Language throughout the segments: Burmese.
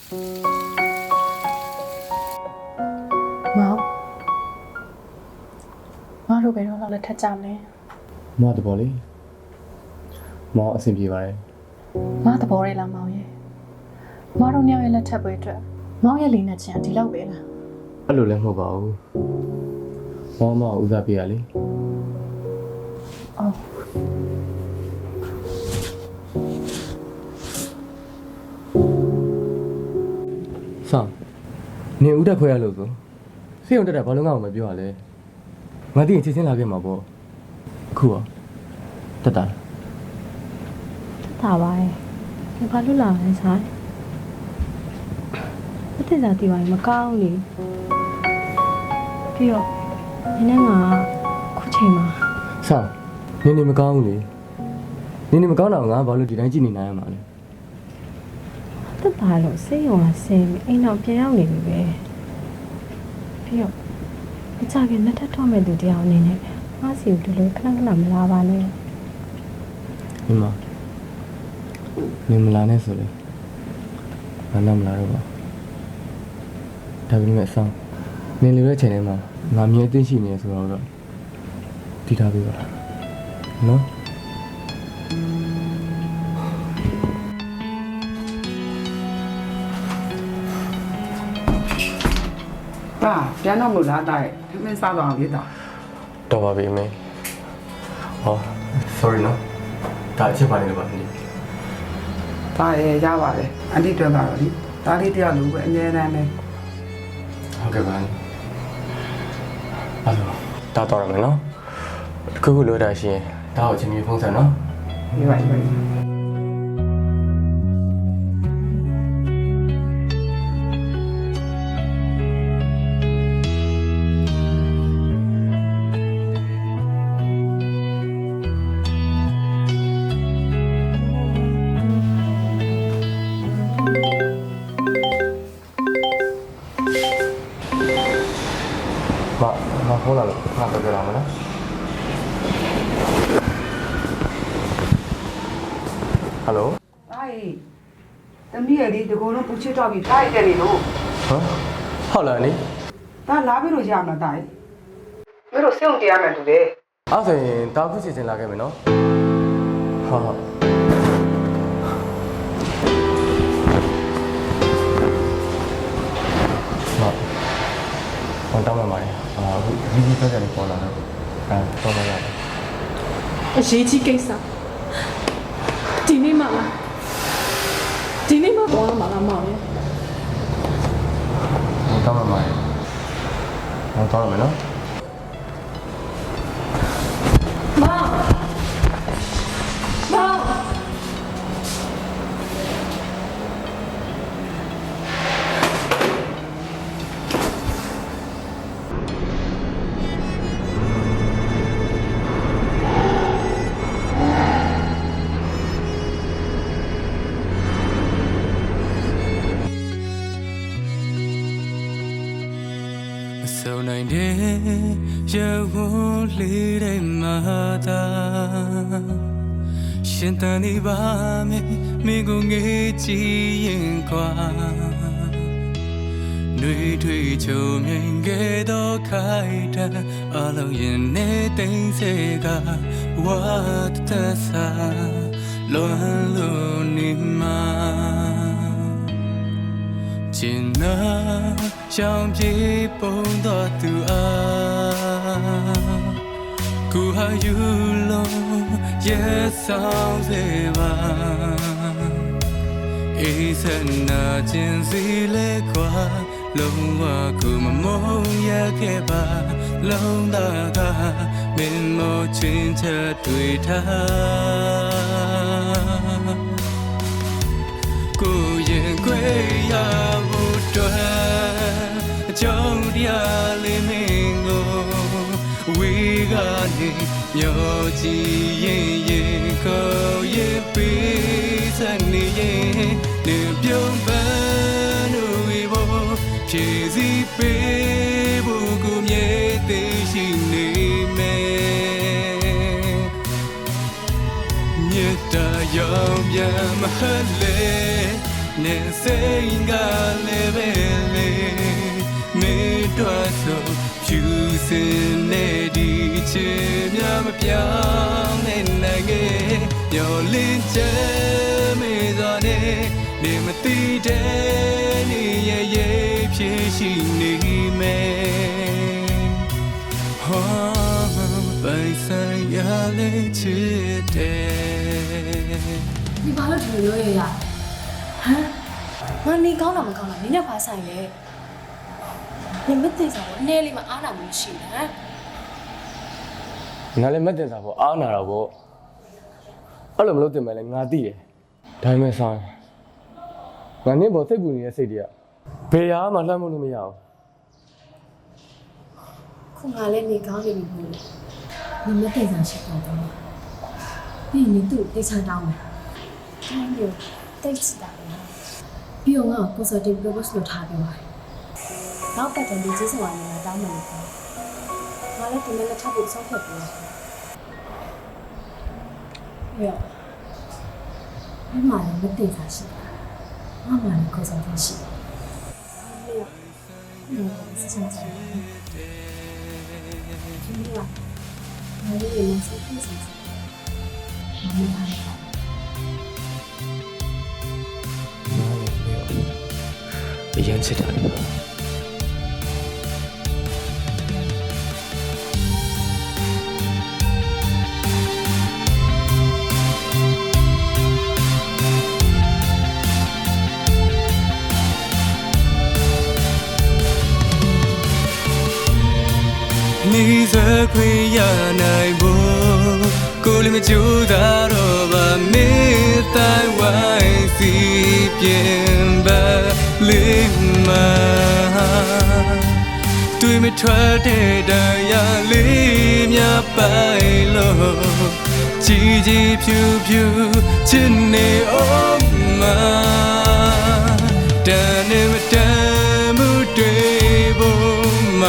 မောင်ငါတို့ဘယ်တော့လက်ထက်ကြမလဲ မတဘောလေးမောင်အဆင်ပြေပါတယ် မသဘောရလားမောင်ရဲ့မတို့ညရဲ့လက်ထက်ပွဲအတွက်မောင်ရဲ့လိမ့်နဲ့ချင်ဒီလောက်ပဲလား အဲ့လိုလည်းမဟုတ်ပါဘူးမောင်မဦးစားပေးရလေ အော် ဆောင်နေဦးတက်ခွဲရလို့ဆိုစိတ်ုံတက်တာဘာလို့ငါ့ကိုမပြောရလဲငါတည်ရင်ချစ်ချင်းလာခဲ့မှာပေါ့ခုရောတက်တာ တာပါရဲ့ဒီဘာလို့လာလဲဆိုင်အစ်စားတီပါမကောင်းလေပြီးတော့ဒီနေ့ကခုချိန်မှာ ဆောင်နေမကောင်းဘူးလေနေမကောင်းတော့ငါဘာလို့ဒီတိုင်းကြည့်နေနိုင်ရမှာလဲ တက်တာလို့စိတ်ရောဆင်းအိမ်တော့ပြန်ရောက်နေပြီပဲပြီးတော့အကြခင်လက်ထပ်တော့မဲ့သူတရားအနေနဲ့ငါစီကိုဒီလိုခဏခဏမလာပါနဲ့ ဒီမှာနေမလာနဲ့ဆိုလေဘာမှမလာတော့ပါဒါပေမဲ့ဆောင်နေလေတဲ့ချိန်ထဲမှာငါမြင်အသိရှိနေရဆိုတော့တည်ထားပေးပါနော် 爸，ပြန်တော့မလို့လားတာရဲ့ထမင်းစားတော့အောင်ရေးတာ တော်ပါပြီအမေဟော sorry နော်ဒါအချက်ပါနေလို့ပါခင်ဗျ တာရဲ့ရပါတယ်အန်တီတွေကတော့လေတားလေးတယောက်လိုပဲအငြင်းတမ်းပဲ ဟုတ်ကဲ့ပါအဲ့ဒါတော့ရမယ်နော်တခုခုလိုတာရှိရင်ဒါကိုချင်းမြေဖုံးစံနော် ဒီပါဒီပါမဖုန်းလာလို့ငါပြောရမှာနော်ဟယ်လို တာရဲ့တမီးရဲ့လေဒီကုန်းလုံးပူချစ်တော့ပြီတာရဲ့တယ်လေလို့ ဟမ်ဟုတ်လားနိ တာလာပြီးလို့ရမှာတာရဲ့မင်းတို့စေုံတရားမယ်တူတယ် အဲ့ဆိုရင်တာခုစီစဉ်လာခဲ့မယ်နော်ဟုတ်ဟုတ်ဟောတောင်းမှပါတယ်အခုဒီဒီဆက်ကနေပေါ်လာတော့တော့မရတယ် အရေးကြီးကိစ္စဒီနေ့မှလားဒီနေ့မှပေါ်လာမှာလားမောင်ရဲ့ ဟောတောင်းမှပါတယ်ဟောတောင်းရမယ်နော် မောင်မောင် So nine day, you won't lead a mother. Shintani ba me go get in qua. Nui tui cho me get all kite, along in anything say, what the sa, lonely ma. China, trong chỉ bông đỏ từ cú hai yu long, yes sao dễ vàng. Ý thân na trên gì lệ qua, lòng hoa cú mà mong ya kê ba, lòng ta ga, bên mô chuyên chờ tuổi tha. Cô yên quê ya vô trời trong dia lên mình ngô we got it yo chi ye ye ko ye pi san ni ye ne pyong ban ui bo chi zi pe bu ku mye te shi ni me ta yom ya ma le နေစိတ်ကလည်းပဲလေမေတော့ဆိုဖြူစင်နေဒီချင်များမပြောင်းနိုင်ခဲ့ညော်လင်းချမ်းမေစွာနဲ့နေမသိတဲ့နေရဲ့ဖြစ်ရှိနေမယ်ဟာပိုင်ဆိုင်ရလေချစ်တယ် ဒီဘာလို့ဒီလိုပြောရရဟမ်ငါနေကောင်းတာမကောင်းတာနင်းနဲ့ဘာဆိုင်လဲနင်မသိစားဘူးအနည်းလေးမှအားနာမှုရှိတယ်ဟမ် ငါလည်းမတင်စားဖို့အားနာတော့ဗောအဲ့လိုမလုပ်တင်မယ်လေငါသိတယ်ဒါပေမဲ့ဆိုင်ငါနင်းပေါ်စိတ်ပူနေတဲ့စိတ်တွေကဘယ်ဟာမှလှမ်းမလို့မရဘူး ခုငါလည်းနေကောင်းနေပြီဘူးနင်မသိစားရှိတော့တော့ပြီးရင်သူ့တိတ်ချတောင်းမယ်တိုင်းပြီးတိတ်ချတာလေပြီးတော့ငါ့ကို positive propose လုပ်ထားပြီးပါတယ်နောက်ပတ်တယ်ဒီကျေးဇူးပါနဲ့တောင်းမယ်လို့ပြောငါလည်းဒီနေ့လက်ထပ်ဖို့စောင့်ဖြတ်ပြီးရောအမှန်လည်းမသိစားရှိတာအမှန်လည်းကိုယ်စားသိရှိတယ်။ဆက်ဆက်ဆက်။ဒီကငါတို့ရဲ့မဆက်ဖြစ်စမ်း။မမပါဘူး ငါလည်းပြောအရင်ချစ်တာလေ နေစခွေရနိုင်ဖို့ကိုလည်းမကြိုးစားတော့ပါမေးတိုင်းဝိုင်းစီပြင်ပါလေးမတွေ့မထွက်တဲ့တရားလေးများပိုင်လို့ကြည်ကြည်ဖြူဖြူချစ်နေအောင်မတန်နေမတန်မှုတွေ့ဖို့မ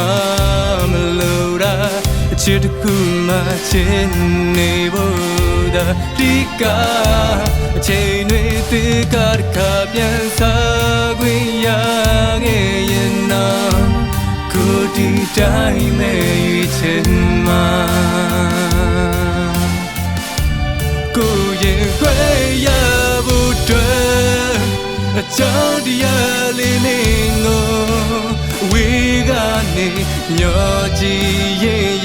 ချစ်တခုမှချစ်နေဖို့ဒါဒီကအချိန်တွေသေကတခါပြန်စားခွင့်ရခဲ့ရင်တော့ကိုဒီတိုင်းမဲ့ချင်မှာကိုရင်ခွဲရဖို့တွေ့အကြောင်းတရားလေးလေးကိုဝေးကနေညောကြည့်ရဲ့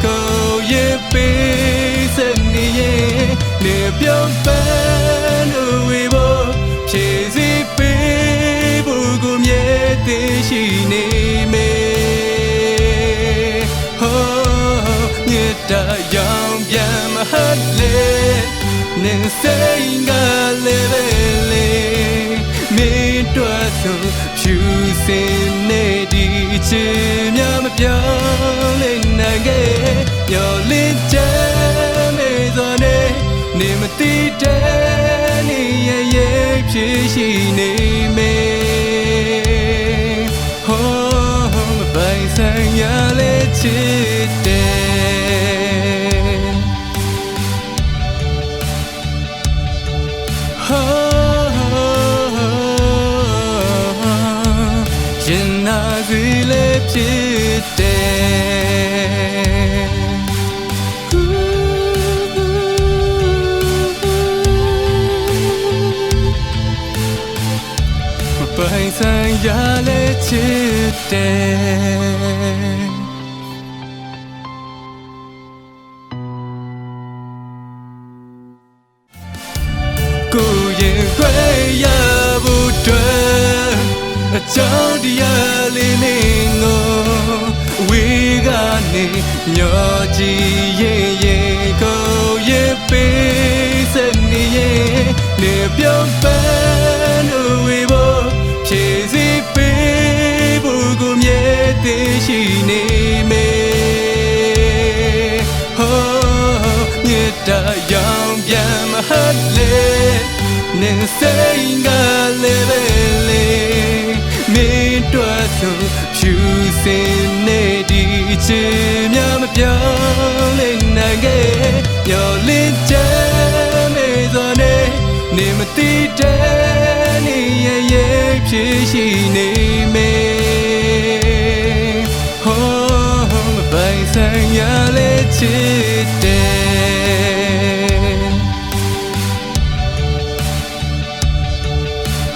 ကိုရဲ့ပေးစနေရဲ့နေပြောင်းပန်းလို့ဝေဖို့ဖြည့်စည်ပေးဖို့ကိုမြဲတည်ရှိနေမယ်ဟောမြတ်တာရောင်ပြန်မဟတ်လေနေစိတ်ကလည်းပဲလေမေတ္တာဆိုဖြူစင်နေဒီချင်များမပြောင်းလဲနိုင်ခဲ့ညော်လင်းချမ်းမေစွာနဲ့နေမသိတဲ့နေရဲ့ဖြစ်ရှိနေမယ်ဟောမပိုင်ဆိုင်ရလဲချစ်တယ်ဟောရင်နာစီလေးဖြစ်တယ်မပိုင်ဆိုင်ရလဲချစ်တယ်ကိုရင်ခွဲရဖို့တွေ့အကြောင်းတရားလေးလေးကိုဝေးကနေညောကြည့်ရဲ့ကိုရဲ့ပေးစနေရဲ့နေပြောင်းပန်းလို့ဝေဖို့ဖြည့်စည်ပေးဖို့ကိုမြဲတည်ရှိနေမယ်ဟောမြတ်တာရောင်ပြန်မဟတ်လေနေစိတ်ကလည်းပဲလေမေတ္တာဆိုဖြူစင်နေဒီချင်များမပြောင်းလဲနိုင်ခဲ့ညော်လင်းချမ်းမေစွာနဲ့နေမသိတဲ့နေရ ဖြစ်ရှိနေမေဟောမပိုင်ဆိုင်ရလေချစ်တယ်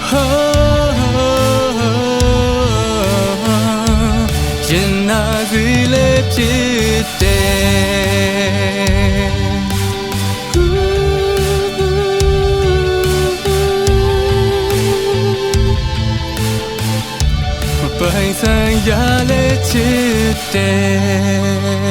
ဟောရင်နာစီလေဖြစ်တယ်ပိုင်ဆိုင်ရလေချစ်တယ်